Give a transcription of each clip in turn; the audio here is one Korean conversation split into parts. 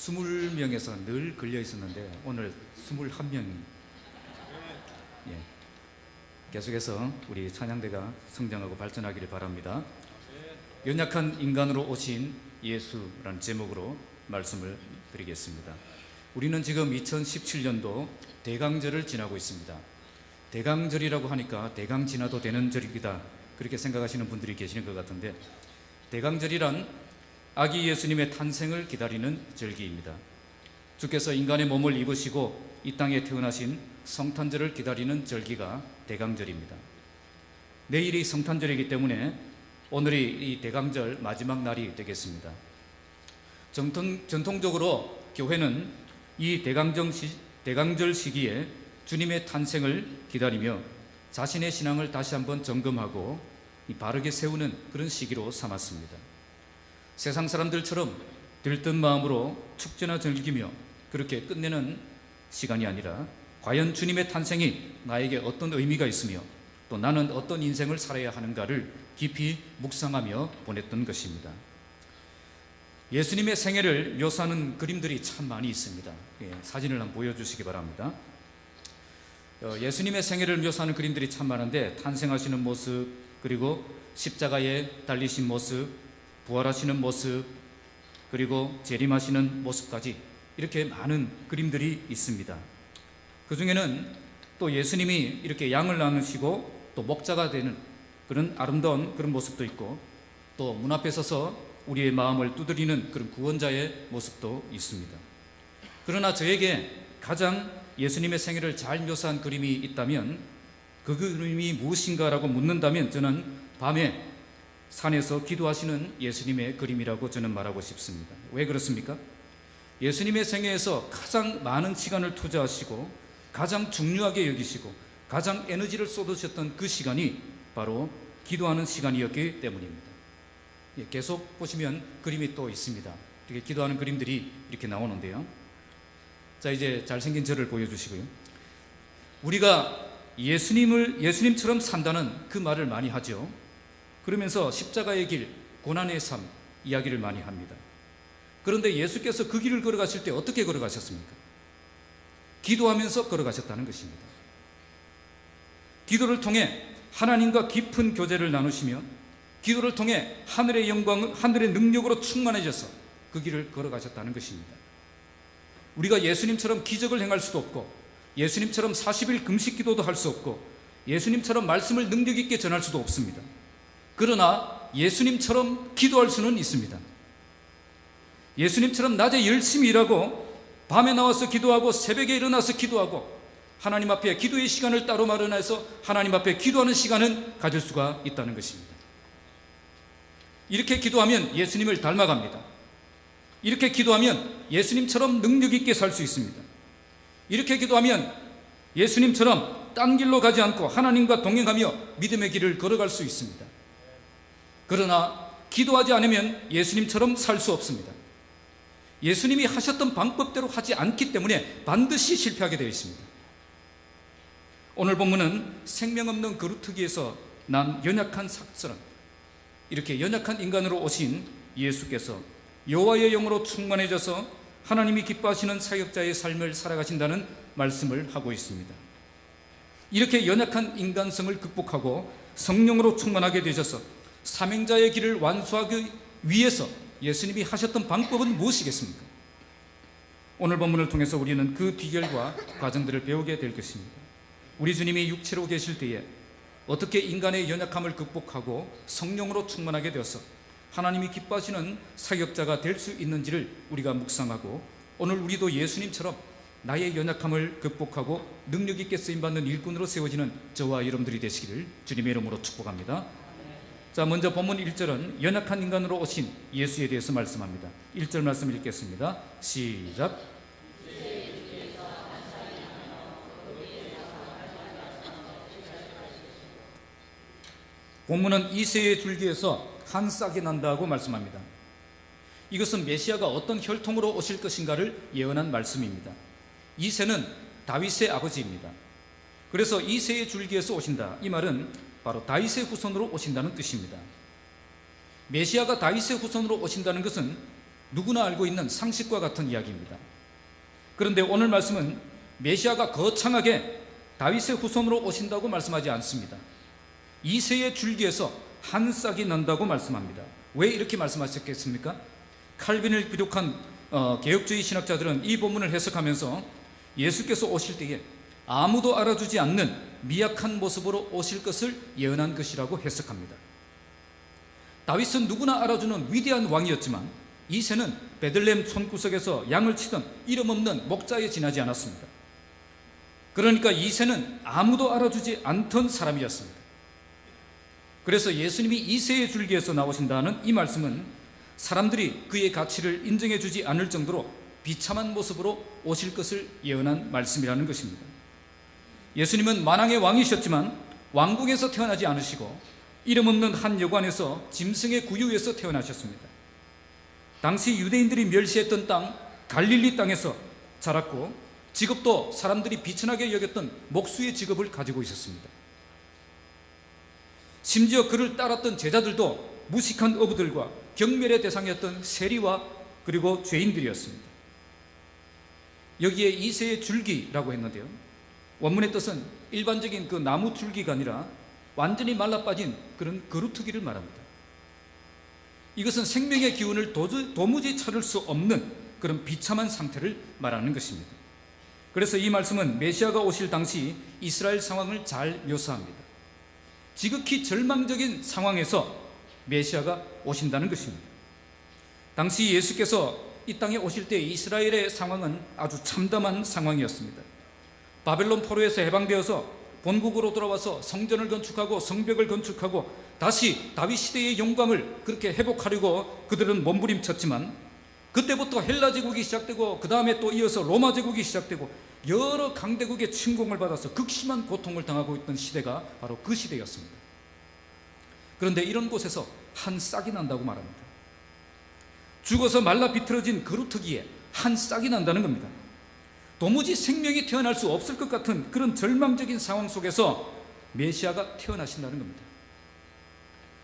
20명에서 늘 걸려 있었는데 오늘 21명이 계속해서 우리 찬양대가 성장하고 발전하기를 바랍니다. 연약한 인간으로 오신 예수라는 제목으로 말씀을 드리겠습니다. 우리는 지금 2017년도 대강절을 지나고 있습니다. 대강절이라고 하니까 대강 지나도 되는 절이다, 그렇게 생각하시는 분들이 계시는 것 같은데, 대강절이란 아기 예수님의 탄생을 기다리는 절기입니다. 주께서 인간의 몸을 입으시고 이 땅에 태어나신 성탄절을 기다리는 절기가 대강절입니다. 내일이 성탄절이기 때문에 오늘이 이 대강절 마지막 날이 되겠습니다. 전통적으로 교회는 이 대강절 시기에 주님의 탄생을 기다리며 자신의 신앙을 다시 한번 점검하고 바르게 세우는 그런 시기로 삼았습니다. 세상 사람들처럼 들뜬 마음으로 축제나 즐기며 그렇게 끝내는 시간이 아니라, 과연 주님의 탄생이 나에게 어떤 의미가 있으며 또 나는 어떤 인생을 살아야 하는가를 깊이 묵상하며 보냈던 것입니다. 예수님의 생애를 묘사하는 그림들이 참 많이 있습니다. 사진을 한번 보여주시기 바랍니다. 예수님의 생애를 묘사하는 그림들이 참 많은데, 탄생하시는 모습, 그리고 십자가에 달리신 모습, 부활하시는 모습, 그리고 재림하시는 모습까지 이렇게 많은 그림들이 있습니다. 그 중에는 또 예수님이 이렇게 양을 나누시고 또 목자가 되는 그런 아름다운 그런 모습도 있고, 또 문 앞에 서서 우리의 마음을 두드리는 그런 구원자의 모습도 있습니다. 그러나 저에게 가장 예수님의 생애를 잘 묘사한 그림이 있다면, 그 그림이 무엇인가라고 묻는다면 저는 밤에 산에서 기도하시는 예수님의 그림이라고 저는 말하고 싶습니다. 왜 그렇습니까? 예수님의 생애에서 가장 많은 시간을 투자하시고 가장 중요하게 여기시고 가장 에너지를 쏟으셨던 그 시간이 바로 기도하는 시간이었기 때문입니다. 계속 보시면 그림이 또 있습니다. 이렇게 기도하는 그림들이 이렇게 나오는데요. 자, 이제 잘생긴 저를 보여주시고요. 우리가 예수님처럼 산다는 그 말을 많이 하죠. 그러면서 십자가의 길, 고난의 삶 이야기를 많이 합니다. 그런데 예수께서 그 길을 걸어가실 때 어떻게 걸어가셨습니까? 기도하면서 걸어가셨다는 것입니다. 기도를 통해 하나님과 깊은 교제를 나누시며, 기도를 통해 하늘의 영광, 하늘의 능력으로 충만해져서 그 길을 걸어가셨다는 것입니다. 우리가 예수님처럼 기적을 행할 수도 없고, 예수님처럼 40일 금식 기도도 할 수 없고, 예수님처럼 말씀을 능력 있게 전할 수도 없습니다. 그러나 예수님처럼 기도할 수는 있습니다. 예수님처럼 낮에 열심히 일하고 밤에 나와서 기도하고 새벽에 일어나서 기도하고 하나님 앞에 기도의 시간을 따로 마련해서 하나님 앞에 기도하는 시간은 가질 수가 있다는 것입니다. 이렇게 기도하면 예수님을 닮아갑니다. 이렇게 기도하면 예수님처럼 능력 있게 살 수 있습니다. 이렇게 기도하면 예수님처럼 딴 길로 가지 않고 하나님과 동행하며 믿음의 길을 걸어갈 수 있습니다. 그러나 기도하지 않으면 예수님처럼 살 수 없습니다. 예수님이 하셨던 방법대로 하지 않기 때문에 반드시 실패하게 되어 있습니다. 오늘 본문은 생명 없는 그루터기에서 난 연약한 사람, 이렇게 연약한 인간으로 오신 예수께서 여호와의 영으로 충만해져서 하나님이 기뻐하시는 사역자의 삶을 살아가신다는 말씀을 하고 있습니다. 이렇게 연약한 인간성을 극복하고 성령으로 충만하게 되셔서 사명자의 길을 완수하기 위해서 예수님이 하셨던 방법은 무엇이겠습니까? 오늘 본문을 통해서 우리는 그 비결과 과정들을 배우게 될 것입니다. 우리 주님이 육체로 계실 때에 어떻게 인간의 연약함을 극복하고 성령으로 충만하게 되어서 하나님이 기뻐하시는 사역자가 될 수 있는지를 우리가 묵상하고, 오늘 우리도 예수님처럼 나의 연약함을 극복하고 능력 있게 쓰임받는 일꾼으로 세워지는 저와 여러분들이 되시기를 주님의 이름으로 축복합니다. 자, 먼저 본문 1절은 연약한 인간으로 오신 예수에 대해서 말씀합니다. 1절 말씀 읽겠습니다. 시작. 본문은 이새의 줄기에서 한 싹이 난다고 말씀합니다. 이것은 메시아가 어떤 혈통으로 오실 것인가를 예언한 말씀입니다. 이새는 다윗의 아버지입니다. 그래서 이새의 줄기에서 오신다, 이 말은 바로 다윗의 후손으로 오신다는 뜻입니다. 메시아가 다윗의 후손으로 오신다는 것은 누구나 알고 있는 상식과 같은 이야기입니다. 그런데 오늘 말씀은 메시아가 거창하게 다윗의 후손으로 오신다고 말씀하지 않습니다. 이새의 줄기에서 한 싹이 난다고 말씀합니다. 왜 이렇게 말씀하셨겠습니까? 칼빈을 비롯한 개혁주의 신학자들은 이 본문을 해석하면서 예수께서 오실 때에 아무도 알아주지 않는 미약한 모습으로 오실 것을 예언한 것이라고 해석합니다. 다윗은 누구나 알아주는 위대한 왕이었지만 이새는 베들레헴 촌구석에서 양을 치던 이름 없는 목자에 지나지 않았습니다. 그러니까 이새는 아무도 알아주지 않던 사람이었습니다. 그래서 예수님이 이새의 줄기에서 나오신다는 이 말씀은 사람들이 그의 가치를 인정해 주지 않을 정도로 비참한 모습으로 오실 것을 예언한 말씀이라는 것입니다. 예수님은 만왕의 왕이셨지만 왕궁에서 태어나지 않으시고 이름 없는 한 여관에서 짐승의 구유에서 태어나셨습니다. 당시 유대인들이 멸시했던 땅 갈릴리 땅에서 자랐고 직업도 사람들이 비천하게 여겼던 목수의 직업을 가지고 있었습니다. 심지어 그를 따랐던 제자들도 무식한 어부들과 경멸의 대상이었던 세리와 그리고 죄인들이었습니다. 여기에 이새의 줄기라고 했는데요, 원문의 뜻은 일반적인 그 나무 줄기가 아니라 완전히 말라빠진 그런 그루터기를 말합니다. 이것은 생명의 기운을 도무지 찾을 수 없는 그런 비참한 상태를 말하는 것입니다. 그래서 이 말씀은 메시아가 오실 당시 이스라엘 상황을 잘 묘사합니다. 지극히 절망적인 상황에서 메시아가 오신다는 것입니다. 당시 예수께서 이 땅에 오실 때 이스라엘의 상황은 아주 참담한 상황이었습니다. 바벨론 포로에서 해방되어서 본국으로 돌아와서 성전을 건축하고 성벽을 건축하고 다시 다윗 시대의 영광을 그렇게 회복하려고 그들은 몸부림쳤지만 그때부터 헬라 제국이 시작되고 그 다음에 또 이어서 로마 제국이 시작되고 여러 강대국의 침공을 받아서 극심한 고통을 당하고 있던 시대가 바로 그 시대였습니다. 그런데 이런 곳에서 한 싹이 난다고 말합니다. 죽어서 말라 비틀어진 그루터기에 한 싹이 난다는 겁니다. 도무지 생명이 태어날 수 없을 것 같은 그런 절망적인 상황 속에서 메시아가 태어나신다는 겁니다.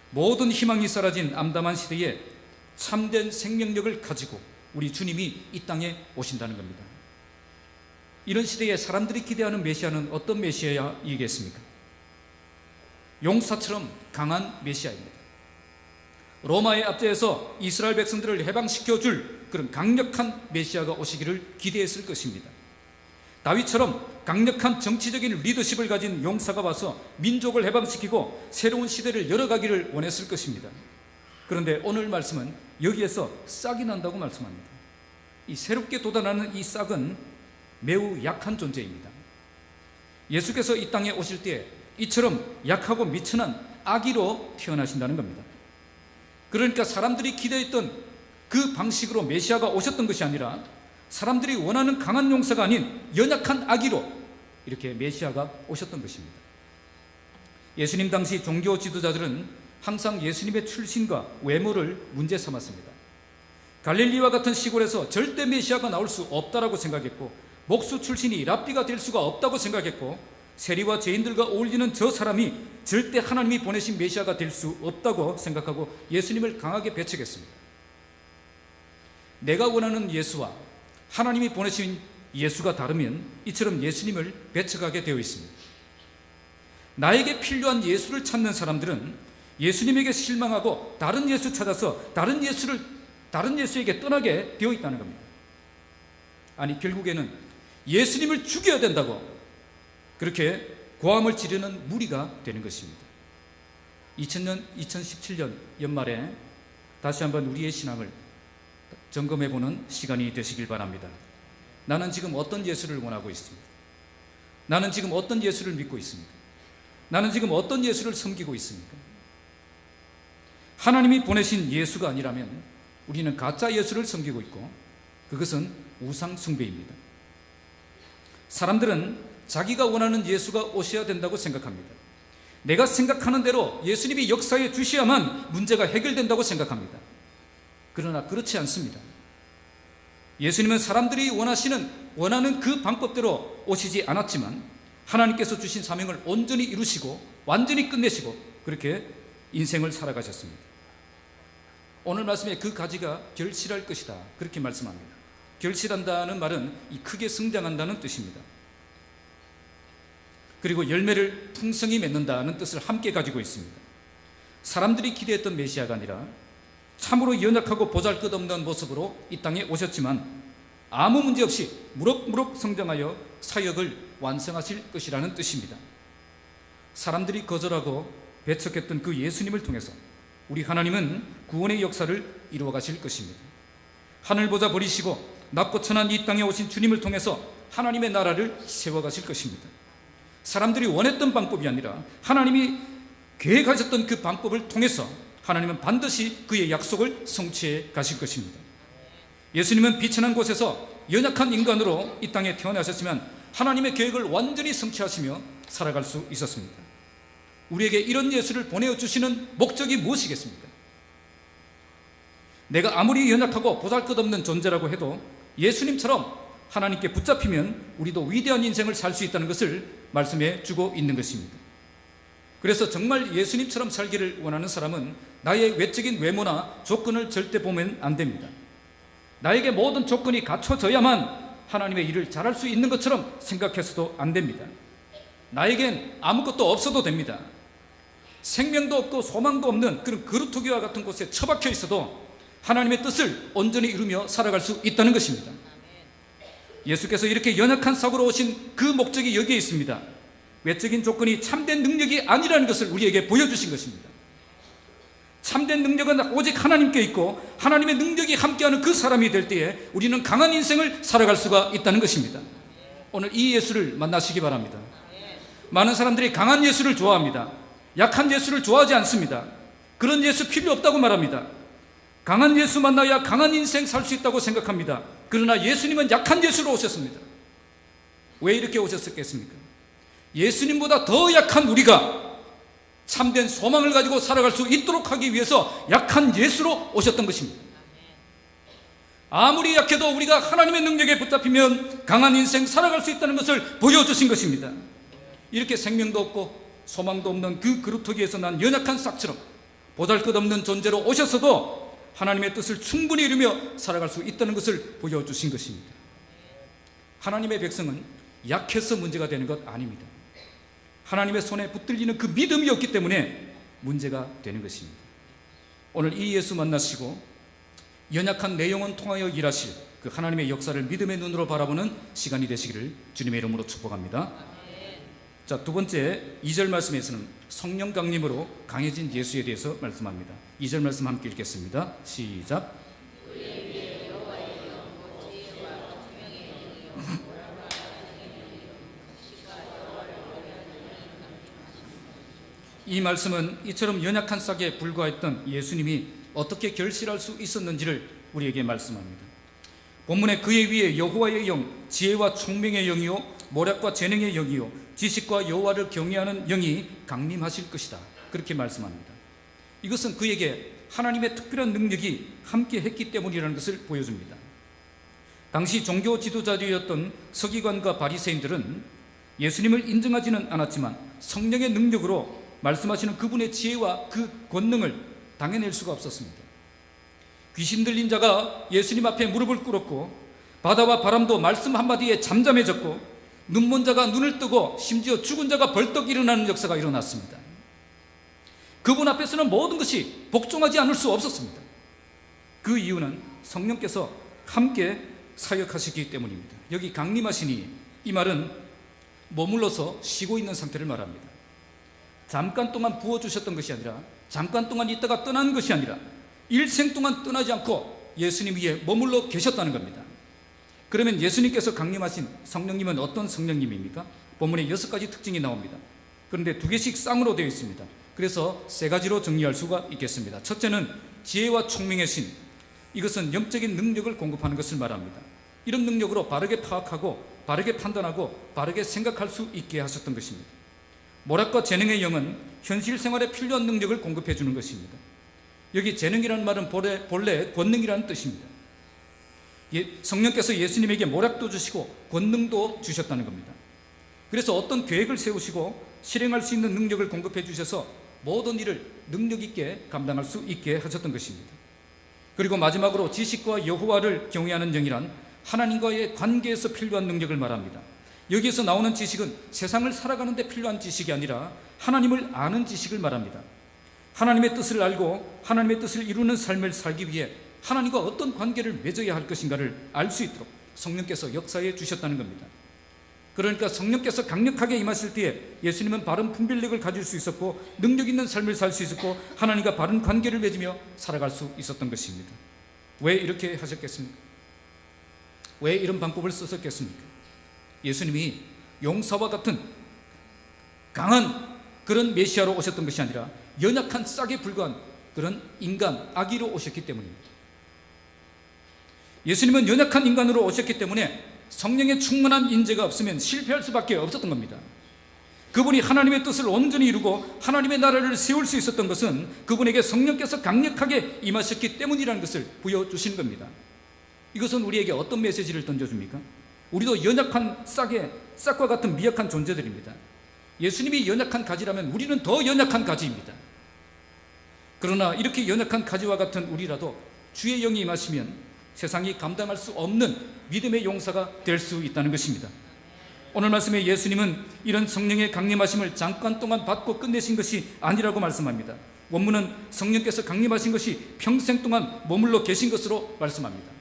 모든 희망이 사라진 암담한 시대에 참된 생명력을 가지고 우리 주님이 이 땅에 오신다는 겁니다. 이런 시대에 사람들이 기대하는 메시아는 어떤 메시아이겠습니까? 용사처럼 강한 메시아입니다. 로마의 압제에서 이스라엘 백성들을 해방시켜줄 그런 강력한 메시아가 오시기를 기대했을 것입니다. 다윗처럼 강력한 정치적인 리더십을 가진 용사가 와서 민족을 해방시키고 새로운 시대를 열어가기를 원했을 것입니다. 그런데 오늘 말씀은 여기에서 싹이 난다고 말씀합니다. 이 새롭게 돋아나는 이 싹은 매우 약한 존재입니다. 예수께서 이 땅에 오실 때 이처럼 약하고 미천한 아기로 태어나신다는 겁니다. 그러니까 사람들이 기대했던 그 방식으로 메시아가 오셨던 것이 아니라 사람들이 원하는 강한 용사가 아닌 연약한 아기로 이렇게 메시아가 오셨던 것입니다. 예수님 당시 종교 지도자들은 항상 예수님의 출신과 외모를 문제 삼았습니다. 갈릴리와 같은 시골에서 절대 메시아가 나올 수 없다라고 생각했고 목수 출신이 랍비가 될 수가 없다고 생각했고 세리와 죄인들과 어울리는 저 사람이 절대 하나님이 보내신 메시아가 될 수 없다고 생각하고 예수님을 강하게 배척했습니다. 내가 원하는 예수와 하나님이 보내신 예수가 다르면 이처럼 예수님을 배척하게 되어 있습니다. 나에게 필요한 예수를 찾는 사람들은 예수님에게 실망하고 다른 예수 찾아서 다른 예수에게 떠나게 되어 있다는 겁니다. 아니 결국에는 예수님을 죽여야 된다고 그렇게 고함을 지르는 무리가 되는 것입니다. 2017년 연말에 다시 한번 우리의 신앙을 점검해보는 시간이 되시길 바랍니다. 나는 지금 어떤 예수를 원하고 있습니까? 나는 지금 어떤 예수를 믿고 있습니까? 나는 지금 어떤 예수를 섬기고 있습니까? 하나님이 보내신 예수가 아니라면 우리는 가짜 예수를 섬기고 있고 그것은 우상 숭배입니다. 사람들은 자기가 원하는 예수가 오셔야 된다고 생각합니다. 내가 생각하는 대로 예수님이 역사해 주셔야만 문제가 해결된다고 생각합니다. 그러나 그렇지 않습니다. 예수님은 사람들이 원하는 그 방법대로 오시지 않았지만 하나님께서 주신 사명을 온전히 이루시고 완전히 끝내시고 그렇게 인생을 살아가셨습니다. 오늘 말씀에 그 가지가 결실할 것이다, 그렇게 말씀합니다. 결실한다는 말은 이 크게 성장한다는 뜻입니다. 그리고 열매를 풍성히 맺는다는 뜻을 함께 가지고 있습니다. 사람들이 기대했던 메시아가 아니라 참으로 연약하고 보잘것없는 모습으로 이 땅에 오셨지만 아무 문제 없이 무럭무럭 성장하여 사역을 완성하실 것이라는 뜻입니다. 사람들이 거절하고 배척했던 그 예수님을 통해서 우리 하나님은 구원의 역사를 이루어 가실 것입니다. 하늘 보자 버리시고 낮고 천한 이 땅에 오신 주님을 통해서 하나님의 나라를 세워 가실 것입니다. 사람들이 원했던 방법이 아니라 하나님이 계획하셨던 그 방법을 통해서 하나님은 반드시 그의 약속을 성취해 가실 것입니다. 예수님은 비천한 곳에서 연약한 인간으로 이 땅에 태어나셨지만 하나님의 계획을 완전히 성취하시며 살아갈 수 있었습니다. 우리에게 이런 예수를 보내주시는 목적이 무엇이겠습니까? 내가 아무리 연약하고 보잘것없는 존재라고 해도 예수님처럼 하나님께 붙잡히면 우리도 위대한 인생을 살 수 있다는 것을 말씀해 주고 있는 것입니다. 그래서 정말 예수님처럼 살기를 원하는 사람은 나의 외적인 외모나 조건을 절대 보면 안 됩니다. 나에게 모든 조건이 갖춰져야만 하나님의 일을 잘할 수 있는 것처럼 생각해서도 안 됩니다. 나에겐 아무것도 없어도 됩니다. 생명도 없고 소망도 없는 그런 그루터기와 같은 곳에 처박혀 있어도 하나님의 뜻을 온전히 이루며 살아갈 수 있다는 것입니다. 예수께서 이렇게 연약한 사고로 오신 그 목적이 여기에 있습니다. 외적인 조건이 참된 능력이 아니라는 것을 우리에게 보여주신 것입니다. 참된 능력은 오직 하나님께 있고 하나님의 능력이 함께하는 그 사람이 될 때에 우리는 강한 인생을 살아갈 수가 있다는 것입니다. 오늘 이 예수를 만나시기 바랍니다. 많은 사람들이 강한 예수를 좋아합니다. 약한 예수를 좋아하지 않습니다. 그런 예수 필요 없다고 말합니다. 강한 예수 만나야 강한 인생 살 수 있다고 생각합니다. 그러나 예수님은 약한 예수로 오셨습니다. 왜 이렇게 오셨겠습니까? 예수님보다 더 약한 우리가 참된 소망을 가지고 살아갈 수 있도록 하기 위해서 약한 예수로 오셨던 것입니다. 아무리 약해도 우리가 하나님의 능력에 붙잡히면 강한 인생 살아갈 수 있다는 것을 보여주신 것입니다. 이렇게 생명도 없고 소망도 없는 그 그루터기에서 난 연약한 싹처럼 보잘것없는 존재로 오셨어도 하나님의 뜻을 충분히 이루며 살아갈 수 있다는 것을 보여주신 것입니다. 하나님의 백성은 약해서 문제가 되는 것 아닙니다. 하나님의 손에 붙들리는 그 믿음이 없기 때문에 문제가 되는 것입니다. 오늘 이 예수 만나시고 연약한 내 영혼 통하여 일하실 그 하나님의 역사를 믿음의 눈으로 바라보는 시간이 되시기를 주님의 이름으로 축복합니다. 자, 두 번째 2절 말씀에서는 성령 강림으로 강해진 예수에 대해서 말씀합니다. 2절 말씀 함께 읽겠습니다. 시작. 이 말씀은 이처럼 연약한 싹에 불과했던 예수님이 어떻게 결실할 수 있었는지를 우리에게 말씀합니다. 본문에 그의 위에 여호와의 영, 지혜와 총명의 영이요 모략과 재능의 영이요 지식과 여호와를 경외하는 영이 강림하실 것이다, 그렇게 말씀합니다. 이것은 그에게 하나님의 특별한 능력이 함께 했기 때문이라는 것을 보여줍니다. 당시 종교 지도자들이었던 서기관과 바리새인들은 예수님을 인정하지는 않았지만 성령의 능력으로 말씀하시는 그분의 지혜와 그 권능을 당해낼 수가 없었습니다. 귀신 들린 자가 예수님 앞에 무릎을 꿇었고 바다와 바람도 말씀 한마디에 잠잠해졌고 눈먼 자가 눈을 뜨고 심지어 죽은 자가 벌떡 일어나는 역사가 일어났습니다. 그분 앞에서는 모든 것이 복종하지 않을 수 없었습니다. 그 이유는 성령께서 함께 사역하시기 때문입니다. 여기 강림하시니, 이 말은 머물러서 쉬고 있는 상태를 말합니다. 잠깐 동안 부어주셨던 것이 아니라, 잠깐 동안 있다가 떠나는 것이 아니라 일생 동안 떠나지 않고 예수님 위에 머물러 계셨다는 겁니다. 그러면 예수님께서 강림하신 성령님은 어떤 성령님입니까? 본문에 6가지 특징이 나옵니다. 그런데 2개씩 쌍으로 되어 있습니다. 그래서 3가지로 정리할 수가 있겠습니다. 첫째는 지혜와 총명의 신, 이것은 영적인 능력을 공급하는 것을 말합니다. 이런 능력으로 바르게 파악하고 바르게 판단하고 바르게 생각할 수 있게 하셨던 것입니다. 모략과 재능의 영은 현실 생활에 필요한 능력을 공급해 주는 것입니다. 여기 재능이라는 말은 본래 권능이라는 뜻입니다. 성령께서 예수님에게 모략도 주시고 권능도 주셨다는 겁니다. 그래서 어떤 계획을 세우시고 실행할 수 있는 능력을 공급해 주셔서 모든 일을 능력 있게 감당할 수 있게 하셨던 것입니다. 그리고 마지막으로 지식과 여호와를 경외하는 영이란 하나님과의 관계에서 필요한 능력을 말합니다. 여기에서 나오는 지식은 세상을 살아가는 데 필요한 지식이 아니라 하나님을 아는 지식을 말합니다. 하나님의 뜻을 알고 하나님의 뜻을 이루는 삶을 살기 위해 하나님과 어떤 관계를 맺어야 할 것인가를 알 수 있도록 성령께서 역사해 주셨다는 겁니다. 그러니까 성령께서 강력하게 임하실 때에 예수님은 바른 분별력을 가질 수 있었고 능력 있는 삶을 살 수 있었고 하나님과 바른 관계를 맺으며 살아갈 수 있었던 것입니다. 왜 이렇게 하셨겠습니까? 왜 이런 방법을 쓰셨겠습니까? 예수님이 용사와 같은 강한 그런 메시아로 오셨던 것이 아니라 연약한 싹에 불과한 그런 인간, 아기로 오셨기 때문입니다. 예수님은 연약한 인간으로 오셨기 때문에 성령의 충만한 인재가 없으면 실패할 수밖에 없었던 겁니다. 그분이 하나님의 뜻을 온전히 이루고 하나님의 나라를 세울 수 있었던 것은 그분에게 성령께서 강력하게 임하셨기 때문이라는 것을 보여주신 겁니다. 이것은 우리에게 어떤 메시지를 던져줍니까? 우리도 연약한 싹과 같은 미약한 존재들입니다. 예수님이 연약한 가지라면 우리는 더 연약한 가지입니다. 그러나 이렇게 연약한 가지와 같은 우리라도 주의 영이 임하시면 세상이 감당할 수 없는 믿음의 용사가 될 수 있다는 것입니다. 오늘 말씀에 예수님은 이런 성령의 강림하심을 잠깐 동안 받고 끝내신 것이 아니라고 말씀합니다. 원문은 성령께서 강림하신 것이 평생 동안 머물러 계신 것으로 말씀합니다.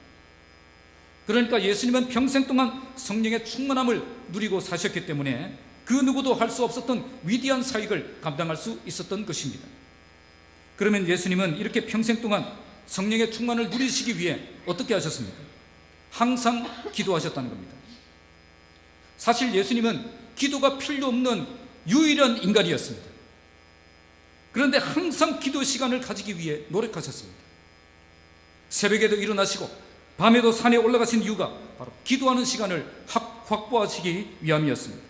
그러니까 예수님은 평생 동안 성령의 충만함을 누리고 사셨기 때문에 그 누구도 할 수 없었던 위대한 사역을 감당할 수 있었던 것입니다. 그러면 예수님은 이렇게 평생 동안 성령의 충만을 누리시기 위해 어떻게 하셨습니까? 항상 기도하셨다는 겁니다. 사실 예수님은 기도가 필요 없는 유일한 인간이었습니다. 그런데 항상 기도 시간을 가지기 위해 노력하셨습니다. 새벽에도 일어나시고 밤에도 산에 올라가신 이유가 바로 기도하는 시간을 확보하시기 위함이었습니다.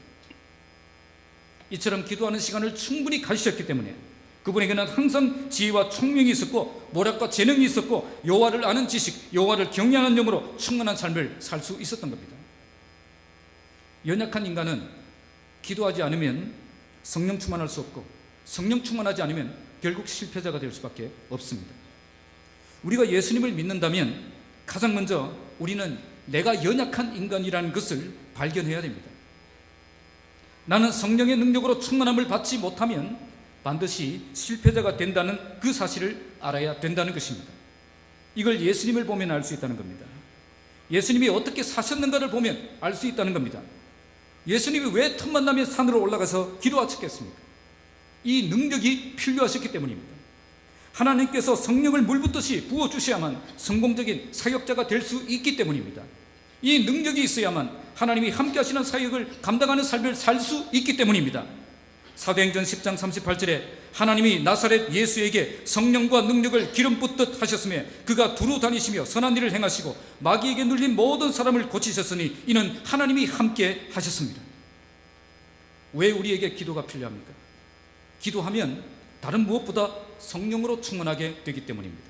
이처럼 기도하는 시간을 충분히 가지셨기 때문에 그분에게는 항상 지혜와 총명이 있었고 모략과 재능이 있었고 여호와를 아는 지식, 여호와를 경외하는 영으로 충만한 삶을 살 수 있었던 겁니다. 연약한 인간은 기도하지 않으면 성령 충만할 수 없고 성령 충만하지 않으면 결국 실패자가 될 수밖에 없습니다. 우리가 예수님을 믿는다면 가장 먼저 우리는 내가 연약한 인간이라는 것을 발견해야 됩니다. 나는 성령의 능력으로 충만함을 받지 못하면 반드시 실패자가 된다는 그 사실을 알아야 된다는 것입니다. 이걸 예수님을 보면 알 수 있다는 겁니다. 예수님이 어떻게 사셨는가를 보면 알 수 있다는 겁니다. 예수님이 왜 틈만 나면 산으로 올라가서 기도하셨겠습니까? 이 능력이 필요하셨기 때문입니다. 하나님께서 성령을 물붓듯이 부어주셔야만 성공적인 사역자가 될 수 있기 때문입니다. 이 능력이 있어야만 하나님이 함께 하시는 사역을 감당하는 삶을 살 수 있기 때문입니다. 사도행전 10장 38절에 하나님이 나사렛 예수에게 성령과 능력을 기름 붓듯 하셨으며 그가 두루 다니시며 선한 일을 행하시고 마귀에게 눌린 모든 사람을 고치셨으니 이는 하나님이 함께 하셨습니다. 왜 우리에게 기도가 필요합니까? 기도하면 다른 무엇보다 성령으로 충만하게 되기 때문입니다.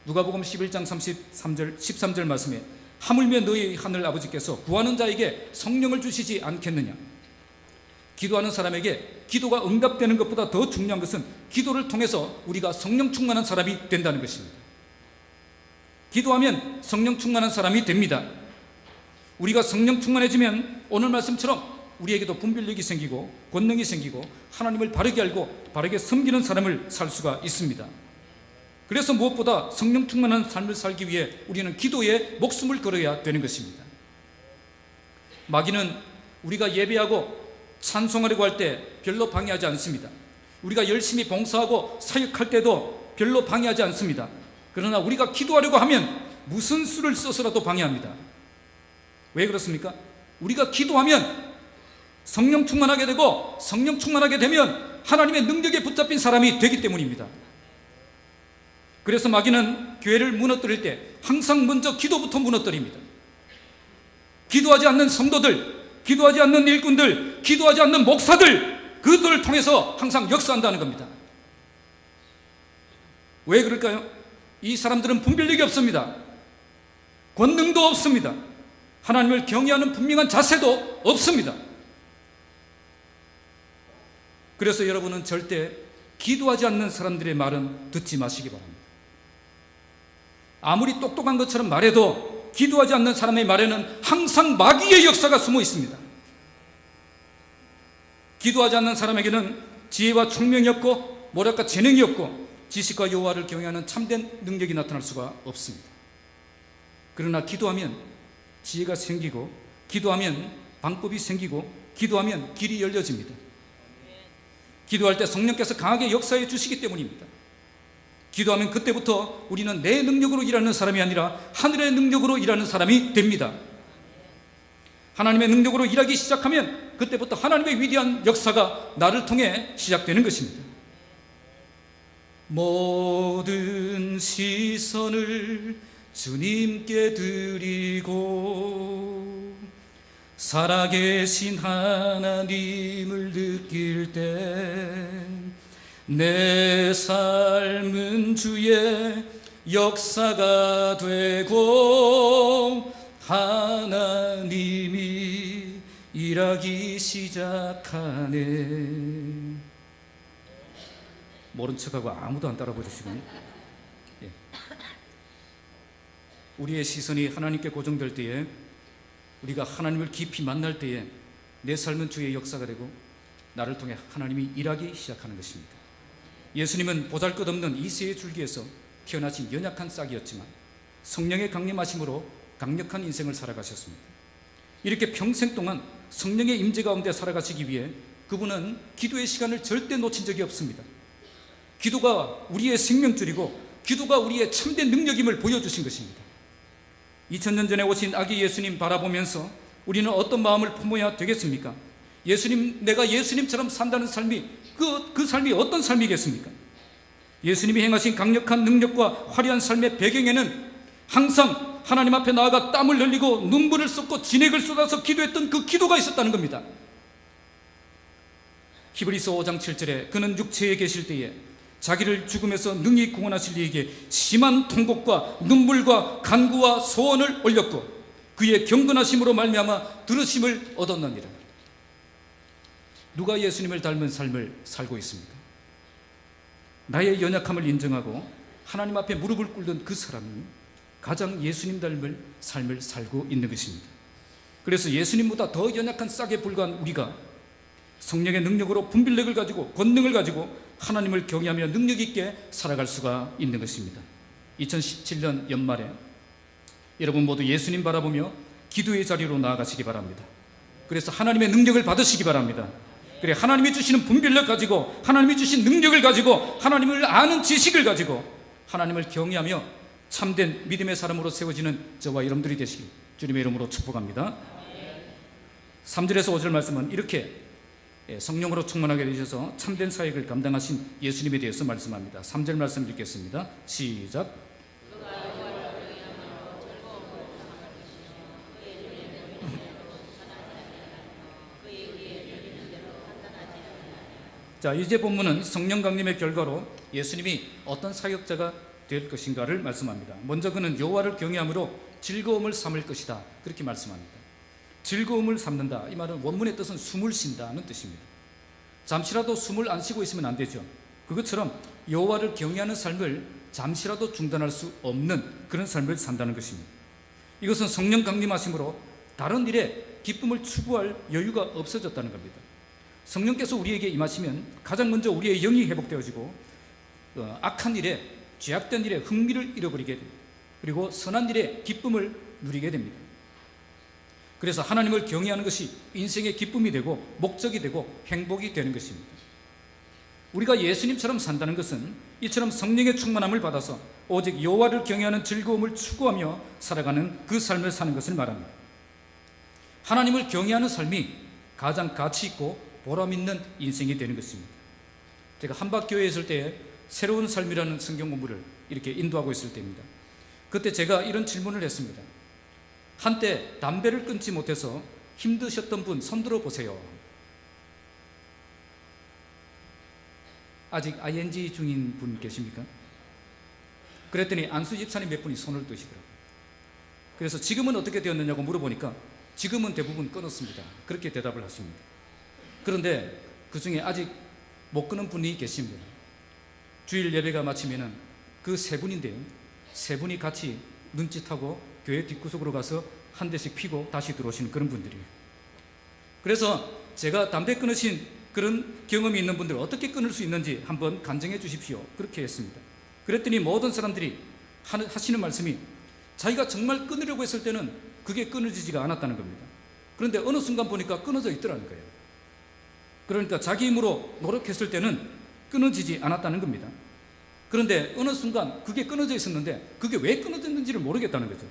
누가복음 11장 13절 말씀에 하물며 너희 하늘 아버지께서 구하는 자에게 성령을 주시지 않겠느냐. 기도하는 사람에게 기도가 응답되는 것보다 더 중요한 것은 기도를 통해서 우리가 성령 충만한 사람이 된다는 것입니다. 기도하면 성령 충만한 사람이 됩니다. 우리가 성령 충만해지면 오늘 말씀처럼 우리에게도 분별력이 생기고 권능이 생기고 하나님을 바르게 알고 바르게 섬기는 사람을 살 수가 있습니다. 그래서 무엇보다 성령 충만한 삶을 살기 위해 우리는 기도에 목숨을 걸어야 되는 것입니다. 마귀는 우리가 예배하고 찬송하려고 할 때 별로 방해하지 않습니다. 우리가 열심히 봉사하고 사역할 때도 별로 방해하지 않습니다. 그러나 우리가 기도하려고 하면 무슨 수를 써서라도 방해합니다. 왜 그렇습니까? 우리가 기도하면 성령 충만하게 되고 성령 충만하게 되면 하나님의 능력에 붙잡힌 사람이 되기 때문입니다. 그래서 마귀는 교회를 무너뜨릴 때 항상 먼저 기도부터 무너뜨립니다. 기도하지 않는 성도들, 기도하지 않는 일꾼들, 기도하지 않는 목사들, 그들을 통해서 항상 역사한다는 겁니다. 왜 그럴까요? 이 사람들은 분별력이 없습니다. 권능도 없습니다. 하나님을 경외하는 분명한 자세도 없습니다. 그래서 여러분은 절대 기도하지 않는 사람들의 말은 듣지 마시기 바랍니다. 아무리 똑똑한 것처럼 말해도 기도하지 않는 사람의 말에는 항상 마귀의 역사가 숨어 있습니다. 기도하지 않는 사람에게는 지혜와 총명이 없고 재능이 없고 지식과 여호와를 경외하는 참된 능력이 나타날 수가 없습니다. 그러나 기도하면 지혜가 생기고, 기도하면 방법이 생기고, 기도하면 길이 열려집니다. 기도할 때 성령께서 강하게 역사해 주시기 때문입니다. 기도하면 그때부터 우리는 내 능력으로 일하는 사람이 아니라 하늘의 능력으로 일하는 사람이 됩니다. 하나님의 능력으로 일하기 시작하면 그때부터 하나님의 위대한 역사가 나를 통해 시작되는 것입니다. 모든 시선을 주님께 드리고 살아계신 하나님을 느낄 때 내 삶은 주의 역사가 되고 하나님이 일하기 시작하네. 모른 척하고 아무도 안 따라 부르시군요. 예. 우리의 시선이 하나님께 고정될 때에, 우리가 하나님을 깊이 만날 때에 내 삶은 주의 역사가 되고 나를 통해 하나님이 일하기 시작하는 것입니다. 예수님은 보잘것없는 이새의 줄기에서 태어나신 연약한 싹이었지만 성령의 강림하심으로 강력한 인생을 살아가셨습니다. 이렇게 평생 동안 성령의 임재 가운데 살아가시기 위해 그분은 기도의 시간을 절대 놓친 적이 없습니다. 기도가 우리의 생명줄이고 기도가 우리의 참된 능력임을 보여주신 것입니다. 2000년 전에 오신 아기 예수님 바라보면서 우리는 어떤 마음을 품어야 되겠습니까? 내가 예수님처럼 산다는 삶이 그 삶이 어떤 삶이겠습니까? 예수님이 행하신 강력한 능력과 화려한 삶의 배경에는 항상 하나님 앞에 나아가 땀을 흘리고 눈물을 쏟고 진액을 쏟아서 기도했던 그 기도가 있었다는 겁니다. 히브리서 5장 7절에 그는 육체에 계실 때에 자기를 죽음에서 능히 구원하실 이에게 심한 통곡과 눈물과 간구와 소원을 올렸고 그의 경건하심으로 말미암아 들으심을 얻었느니라. 누가 예수님을 닮은 삶을 살고 있습니까? 나의 연약함을 인정하고 하나님 앞에 무릎을 꿇는 그 사람이 가장 예수님 닮은 삶을 살고 있는 것입니다. 그래서 예수님보다 더 연약한 싹에 불과한 우리가 성령의 능력으로 분별력을 가지고 권능을 가지고 하나님을 경외하며 능력 있게 살아갈 수가 있는 것입니다. 2017년 연말에 여러분 모두 예수님 바라보며 기도의 자리로 나아가시기 바랍니다. 그래서 하나님의 능력을 받으시기 바랍니다. 그래, 하나님이 주시는 분별력 가지고, 하나님이 주신 능력을 가지고, 하나님을 아는 지식을 가지고 하나님을 경외하며 참된 믿음의 사람으로 세워지는 저와 여러분들이 되시길 주님의 이름으로 축복합니다. 3절에서 5절 말씀은 이렇게 성령으로 충만하게 되셔서 참된 사역을 감당하신 예수님에 대해서 말씀합니다. 3절 말씀 읽겠습니다. 시작. 자, 이제 본문은 성령 강림의 결과로 예수님이 어떤 사역자가 될 것인가를 말씀합니다. 먼저 그는 여호와를 경외함으로 즐거움을 삼을 것이다, 그렇게 말씀합니다. 즐거움을 삼는다, 이 말은 원문의 뜻은 숨을 쉰다는 뜻입니다. 잠시라도 숨을 안 쉬고 있으면 안 되죠. 그것처럼 여호와를 경외하는 삶을 잠시라도 중단할 수 없는 그런 삶을 산다는 것입니다. 이것은 성령 강림하심으로 다른 일에 기쁨을 추구할 여유가 없어졌다는 겁니다. 성령께서 우리에게 임하시면 가장 먼저 우리의 영이 회복되어지고 악한 일에, 죄악된 일에 흥미를 잃어버리게 됩니다. 그리고 선한 일에 기쁨을 누리게 됩니다. 그래서 하나님을 경외하는 것이 인생의 기쁨이 되고 목적이 되고 행복이 되는 것입니다. 우리가 예수님처럼 산다는 것은 이처럼 성령의 충만함을 받아서 오직 여호와를 경외하는 즐거움을 추구하며 살아가는 그 삶을 사는 것을 말합니다. 하나님을 경외하는 삶이 가장 가치 있고 보람 있는 인생이 되는 것입니다. 제가 한박교회에 있을 때 새로운 삶이라는 성경 공부를 이렇게 인도하고 있을 때입니다. 그때 제가 이런 질문을 했습니다. 한때 담배를 끊지 못해서 힘드셨던 분 손들어 보세요. 아직 ing 중인 분 계십니까? 그랬더니 안수 집사님 몇 분이 손을 드시더라고요. 그래서 지금은 어떻게 되었느냐고 물어보니까 지금은 대부분 끊었습니다, 그렇게 대답을 하십니다. 그런데 그 중에 아직 못 끊은 분이 계십니다. 주일 예배가 마치면은 그 세 분인데요, 세 분이 같이 눈짓하고 교회 뒷구석으로 가서 한 대씩 피고 다시 들어오시는 그런 분들이에요. 그래서 제가 담배 끊으신 그런 경험이 있는 분들 어떻게 끊을 수 있는지 한번 간증해 주십시오. 그렇게 했습니다. 그랬더니 모든 사람들이 하시는 말씀이 자기가 정말 끊으려고 했을 때는 그게 끊어지지가 않았다는 겁니다. 그런데 어느 순간 보니까 끊어져 있더라는 거예요. 그러니까 자기 힘으로 노력했을 때는 끊어지지 않았다는 겁니다. 그런데 어느 순간 그게 끊어져 있었는데 그게 왜 끊어졌는지를 모르겠다는 거죠.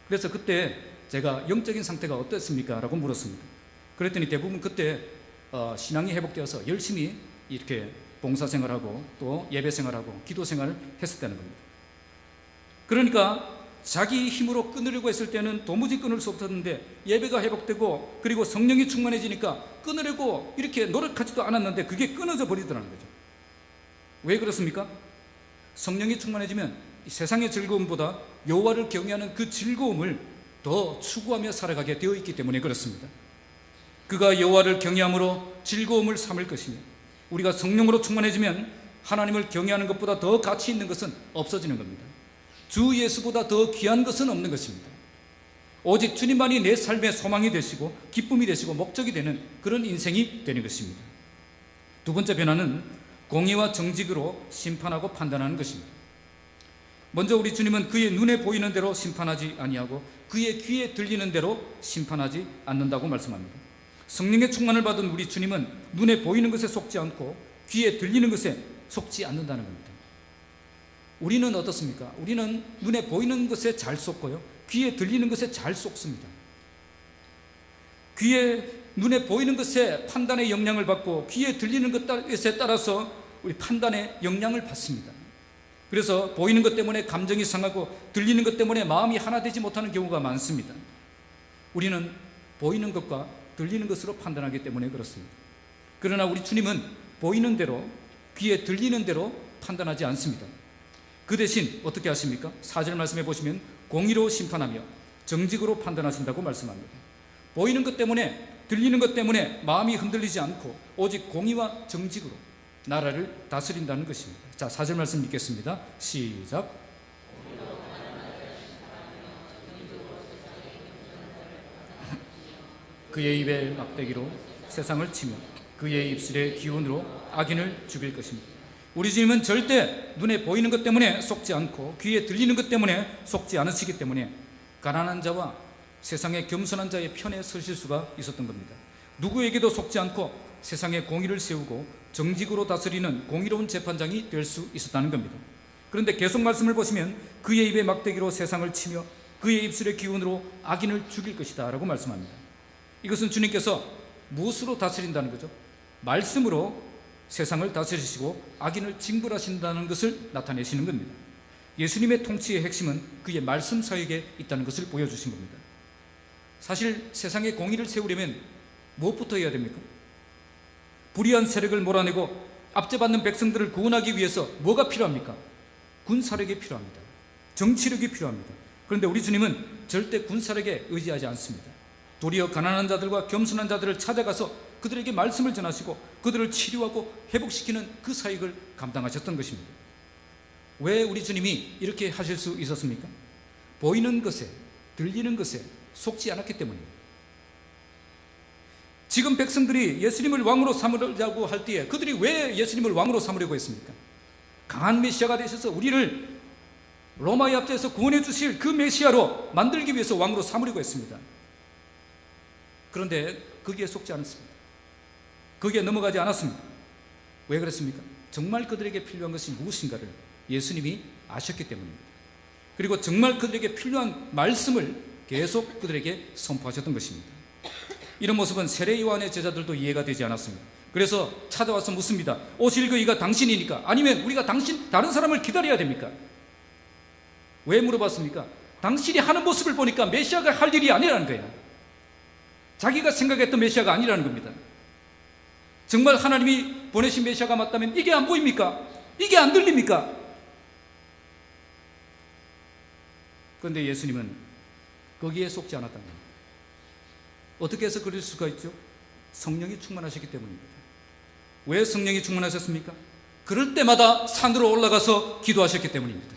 그래서 그때 제가 영적인 상태가 어땠습니까? 라고 물었습니다. 그랬더니 대부분 그때 신앙이 회복되어서 열심히 이렇게 봉사생활하고 또 예배생활하고 기도생활을 했었다는 겁니다. 그러니까 자기 힘으로 끊으려고 했을 때는 도무지 끊을 수 없었는데 예배가 회복되고 그리고 성령이 충만해지니까 끊으려고 이렇게 노력하지도 않았는데 그게 끊어져 버리더라는 거죠. 왜 그렇습니까? 성령이 충만해지면 세상의 즐거움보다 여호와를 경외하는 그 즐거움을 더 추구하며 살아가게 되어 있기 때문에 그렇습니다. 그가 여호와를 경외함으로 즐거움을 삼을 것이며 우리가 성령으로 충만해지면 하나님을 경외하는 것보다 더 가치 있는 것은 없어지는 겁니다. 주 예수보다 더 귀한 것은 없는 것입니다. 오직 주님만이 내 삶의 소망이 되시고 기쁨이 되시고 목적이 되는 그런 인생이 되는 것입니다. 두 번째 변화는 공의와 정직으로 심판하고 판단하는 것입니다. 먼저 우리 주님은 그의 눈에 보이는 대로 심판하지 아니하고 그의 귀에 들리는 대로 심판하지 않는다고 말씀합니다. 성령의 충만을 받은 우리 주님은 눈에 보이는 것에 속지 않고 귀에 들리는 것에 속지 않는다는 겁니다. 우리는 어떻습니까? 우리는 눈에 보이는 것에 잘 속고요, 귀에 들리는 것에 잘 속습니다. 눈에 보이는 것에 판단의 영향을 받고 귀에 들리는 것에 따라서 우리 판단의 영향을 받습니다. 그래서 보이는 것 때문에 감정이 상하고 들리는 것 때문에 마음이 하나 되지 못하는 경우가 많습니다. 우리는 보이는 것과 들리는 것으로 판단하기 때문에 그렇습니다. 그러나 우리 주님은 보이는 대로 귀에 들리는 대로 판단하지 않습니다. 그 대신 어떻게 하십니까? 4절 말씀해 보시면 공의로 심판하며 정직으로 판단하신다고 말씀합니다. 보이는 것 때문에 들리는 것 때문에 마음이 흔들리지 않고 오직 공의와 정직으로 나라를 다스린다는 것입니다. 자, 4절 말씀 읽겠습니다. 시작. 그의 입에 막대기로 세상을 치며 그의 입술의 기운으로 악인을 죽일 것입니다. 우리 주님은 절대 눈에 보이는 것 때문에 속지 않고 귀에 들리는 것 때문에 속지 않으시기 때문에 가난한 자와 세상의 겸손한 자의 편에 서실 수가 있었던 겁니다. 누구에게도 속지 않고 세상의 공의를 세우고 정직으로 다스리는 공의로운 재판장이 될 수 있었다는 겁니다. 그런데 계속 말씀을 보시면 그의 입에 막대기로 세상을 치며 그의 입술의 기운으로 악인을 죽일 것이다 라고 말씀합니다. 이것은 주님께서 무엇으로 다스린다는 거죠? 말씀으로 세상을 다스리시고 악인을 징벌하신다는 것을 나타내시는 겁니다. 예수님의 통치의 핵심은 그의 말씀 사역에 있다는 것을 보여주신 겁니다. 사실 세상에 공의를 세우려면 무엇부터 해야 됩니까? 불의한 세력을 몰아내고 압제받는 백성들을 구원하기 위해서 뭐가 필요합니까? 군사력이 필요합니다. 정치력이 필요합니다. 그런데 우리 주님은 절대 군사력에 의지하지 않습니다. 도리어 가난한 자들과 겸손한 자들을 찾아가서 그들에게 말씀을 전하시고 그들을 치료하고 회복시키는 그 사역을 감당하셨던 것입니다. 왜 우리 주님이 이렇게 하실 수 있었습니까? 보이는 것에 들리는 것에 속지 않았기 때문입니다. 지금 백성들이 예수님을 왕으로 삼으려고 할 때에 그들이 왜 예수님을 왕으로 삼으려고 했습니까? 강한 메시아가 되셔서 우리를 로마의 압제에서 구원해 주실 그 메시아로 만들기 위해서 왕으로 삼으려고 했습니다. 그런데 거기에 속지 않았습니다. 거기에 넘어가지 않았습니다. 왜 그랬습니까? 정말 그들에게 필요한 것이 무엇인가를 예수님이 아셨기 때문입니다. 그리고 정말 그들에게 필요한 말씀을 계속 그들에게 선포하셨던 것입니다. 이런 모습은 세례 요한의 제자들도 이해가 되지 않았습니다. 그래서 찾아와서 묻습니다. 오실 그이가 당신이니까? 아니면 우리가 다른 사람을 기다려야 됩니까? 왜 물어봤습니까? 당신이 하는 모습을 보니까 메시아가 할 일이 아니라는 거예요. 자기가 생각했던 메시아가 아니라는 겁니다. 정말 하나님이 보내신 메시아가 맞다면 이게 안 보입니까? 이게 안 들립니까? 그런데 예수님은 거기에 속지 않았다는 겁니다. 어떻게 해서 그럴 수가 있죠? 성령이 충만하셨기 때문입니다. 왜 성령이 충만하셨습니까? 그럴 때마다 산으로 올라가서 기도하셨기 때문입니다.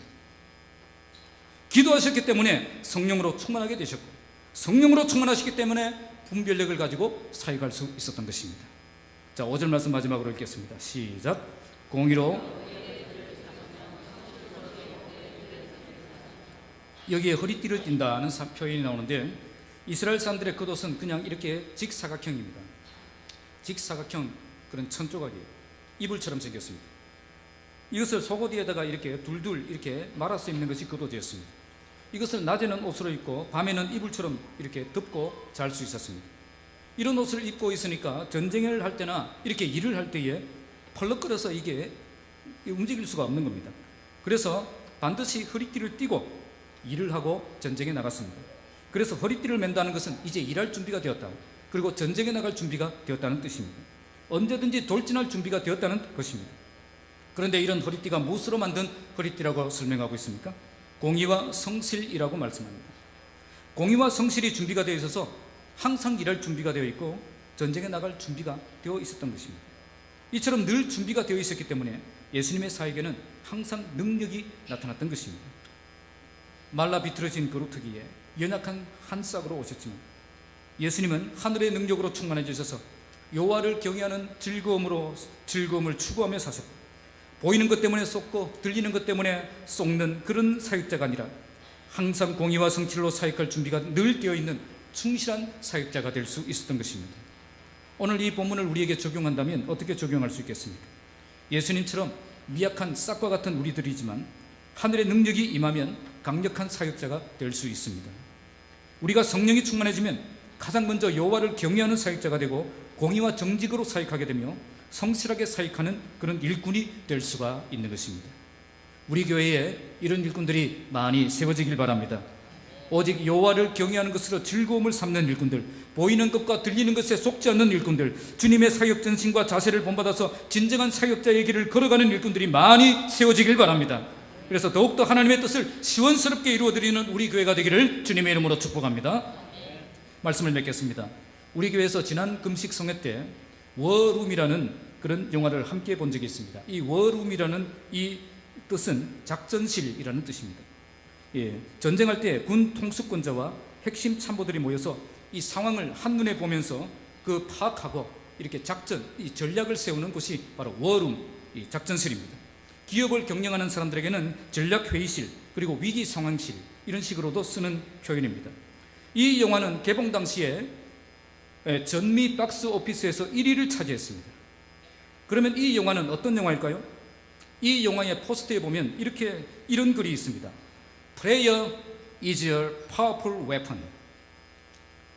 기도하셨기 때문에 성령으로 충만하게 되셨고, 성령으로 충만하시기 때문에 분별력을 가지고 사역할 수 있었던 것입니다. 자, 5절 말씀 마지막으로 읽겠습니다. 시작. 공의로, 여기에 허리띠를 띈다는 표현이 나오는데, 이스라엘 사람들의 겉옷은 그냥 이렇게 직사각형입니다. 직사각형 그런 천조각이에요. 이불처럼 생겼습니다. 이것을 속옷에다가 이렇게 둘둘 이렇게 말아서 입는 것이 겉옷이었습니다. 이것을 낮에는 옷으로 입고 밤에는 이불처럼 이렇게 덮고 잘 수 있었습니다. 이런 옷을 입고 있으니까 전쟁을 할 때나 이렇게 일을 할 때에 펄럭거려서 이게 움직일 수가 없는 겁니다. 그래서 반드시 허리띠를 띠고 일을 하고 전쟁에 나갔습니다. 그래서 허리띠를 맨다는 것은 이제 일할 준비가 되었다, 그리고 전쟁에 나갈 준비가 되었다는 뜻입니다. 언제든지 돌진할 준비가 되었다는 것입니다. 그런데 이런 허리띠가 무엇으로 만든 허리띠라고 설명하고 있습니까? 공의와 성실이라고 말씀합니다. 공의와 성실이 준비가 되어 있어서 항상 일할 준비가 되어 있고 전쟁에 나갈 준비가 되어 있었던 것입니다. 이처럼 늘 준비가 되어 있었기 때문에 예수님의 사역에는 항상 능력이 나타났던 것입니다. 말라 비틀어진 거루터기에 연약한 한 싹으로 오셨지만 예수님은 하늘의 능력으로 충만해 주셔서 여호와를 경외하는 즐거움을 추구하며 사셨고, 보이는 것 때문에 쏟고 들리는 것 때문에 쏟는 그런 사역자가 아니라 항상 공의와 성실로 사역할 준비가 늘 되어 있는 충실한 사역자가 될 수 있었던 것입니다. 오늘 이 본문을 우리에게 적용한다면 어떻게 적용할 수 있겠습니까? 예수님처럼 미약한 싹과 같은 우리들이지만 하늘의 능력이 임하면 강력한 사역자가 될 수 있습니다. 우리가 성령이 충만해지면 가장 먼저 여호와를 경외하는 사역자가 되고 공의와 정직으로 사역하게 되며 성실하게 사역하는 그런 일꾼이 될 수가 있는 것입니다. 우리 교회에 이런 일꾼들이 많이 세워지길 바랍니다. 오직 여호와를 경외하는 것으로 즐거움을 삼는 일꾼들, 보이는 것과 들리는 것에 속지 않는 일꾼들, 주님의 사역 전신과 자세를 본받아서 진정한 사역자의 길을 걸어가는 일꾼들이 많이 세워지길 바랍니다. 그래서 더욱더 하나님의 뜻을 시원스럽게 이루어드리는 우리 교회가 되기를 주님의 이름으로 축복합니다. 말씀을 맺겠습니다. 우리 교회에서 지난 금식 성회 때 워룸이라는 그런 영화를 함께 본 적이 있습니다. 이 워룸이라는 이 뜻은 작전실이라는 뜻입니다. 전쟁할 때 군 통수권자와 핵심 참모들이 모여서 이 상황을 한눈에 보면서 그 파악하고 이렇게 이 전략을 세우는 곳이 바로 워룸, 이 작전실입니다. 기업을 경영하는 사람들에게는 전략회의실, 그리고 위기상황실, 이런 식으로도 쓰는 표현입니다. 이 영화는 개봉 당시에 전미 박스 오피스에서 1위를 차지했습니다. 그러면 이 영화는 어떤 영화일까요? 이 영화의 포스터에 보면 이런 글이 있습니다. Prayer is a powerful weapon.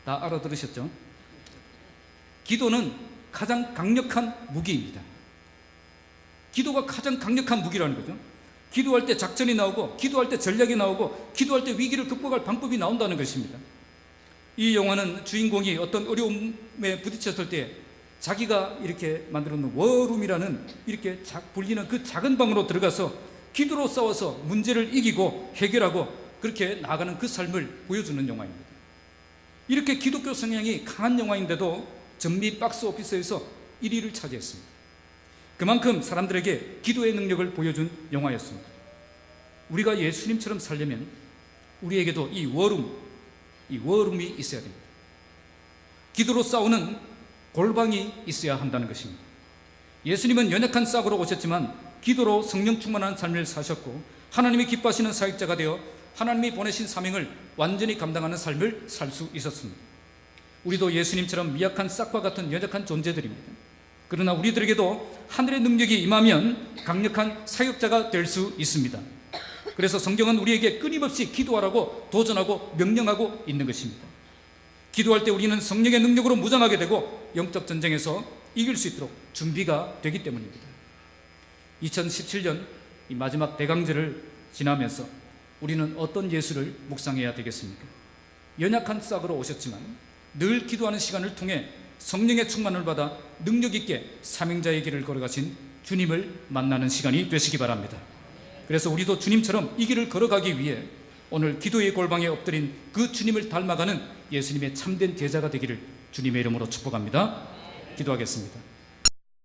다 알아들으셨죠? 기도는 가장 강력한 무기입니다. 기도가 가장 강력한 무기라는 거죠. 기도할 때 작전이 나오고, 기도할 때 전략이 나오고, 기도할 때 위기를 극복할 방법이 나온다는 것입니다. 이 영화는 주인공이 어떤 어려움에 부딪혔을 때 자기가 이렇게 만들어 놓은 워룸이라는 이렇게 불리는 그 작은 방으로 들어가서 기도로 싸워서 문제를 이기고 해결하고 그렇게 나아가는 그 삶을 보여주는 영화입니다. 이렇게 기독교 성향이 강한 영화인데도 전미 박스 오피스에서 1위를 차지했습니다. 그만큼 사람들에게 기도의 능력을 보여준 영화였습니다. 우리가 예수님처럼 살려면 우리에게도 이 워룸이 있어야 됩니다. 기도로 싸우는 골방이 있어야 한다는 것입니다. 예수님은 연약한 싹으로 오셨지만 기도로 성령 충만한 삶을 사셨고 하나님이 기뻐하시는 사역자가 되어 하나님이 보내신 사명을 완전히 감당하는 삶을 살 수 있었습니다. 우리도 예수님처럼 미약한 싹과 같은 연약한 존재들입니다. 그러나 우리들에게도 하늘의 능력이 임하면 강력한 사역자가 될 수 있습니다. 그래서 성경은 우리에게 끊임없이 기도하라고 도전하고 명령하고 있는 것입니다. 기도할 때 우리는 성령의 능력으로 무장하게 되고 영적 전쟁에서 이길 수 있도록 준비가 되기 때문입니다. 2017년 이 마지막 대강절을 지나면서 우리는 어떤 예수를 묵상해야 되겠습니까? 연약한 싹으로 오셨지만 늘 기도하는 시간을 통해 성령의 충만을 받아 능력 있게 사명자의 길을 걸어가신 주님을 만나는 시간이 되시기 바랍니다. 그래서 우리도 주님처럼 이 길을 걸어가기 위해 오늘 기도의 골방에 엎드린 그 주님을 닮아가는 예수님의 참된 제자가 되기를 주님의 이름으로 축복합니다. 기도하겠습니다.